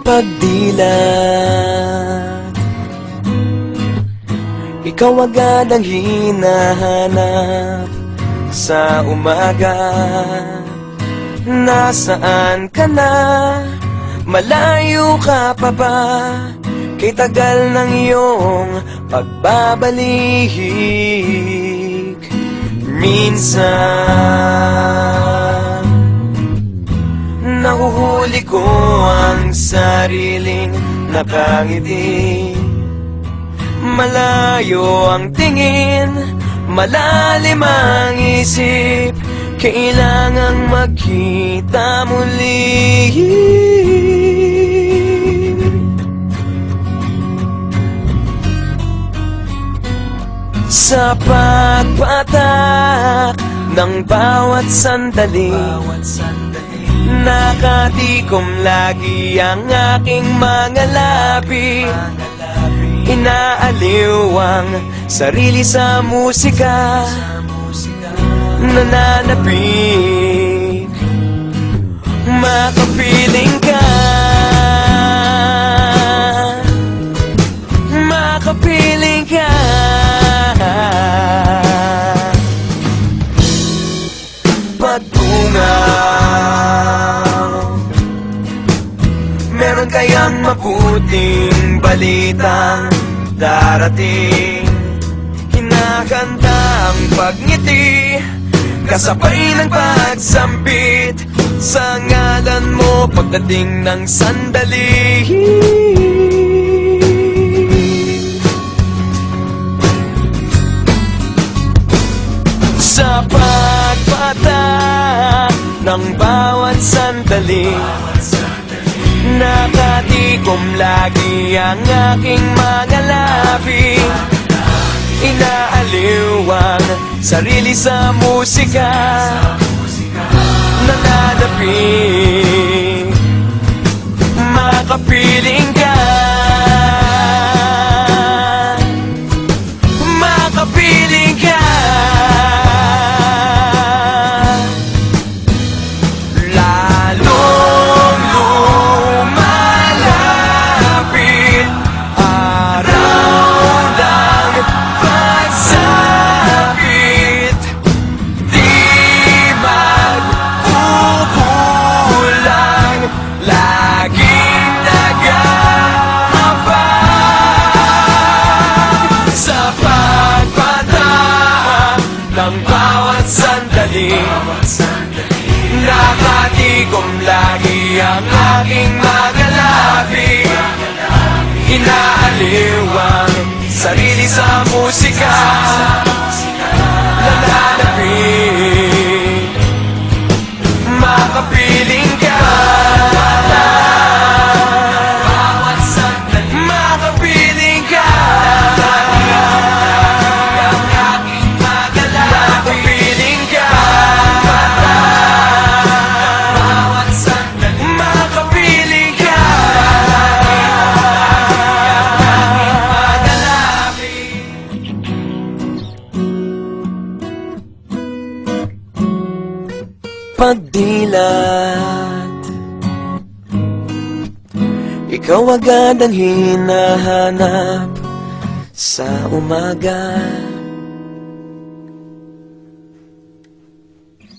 pagdilat. Ikaw agad ang hinahanap sa umaga. Nasaan ka na? Malayo ka pa ba? Kay tagal ng iyong pagbabalik. Minsan nahuhuli ko ang sariling nakangiti. Malayo ang tingin, malalim ang isip. Kailangang magkita muli. Sa pagpatak ng bawat sandali, nakatikom lagi ang aking mga labi. Inaaliw ang sarili sa musika, nananapik, makapiling ka, makapiling ka. Pagtungaw, meron kayang mabuting balitang darating. Hinahanda ang pagngiti, kasabay ng pagsampit sa ngalan mo pagdating ng sandali. Sa pagpatak ng bawat sandali, nakatikom lagi ang aking mga labi. Inaaliw ang sarili sa musika, nananapik, makapiling ka, makapiling ka. Lalong lumalapit, araw ng pagsapit, di magkukulang, laging nag-aabang. Sa pagpatak ng bawat sandali, nakatikom lagi ang aking mga labi. Inaaliw ang sarili sa musika, nananapik, makapiling ka, makapiling ka, makapiling ka. Pagdilat, ikaw agad ang hinahanap sa umaga.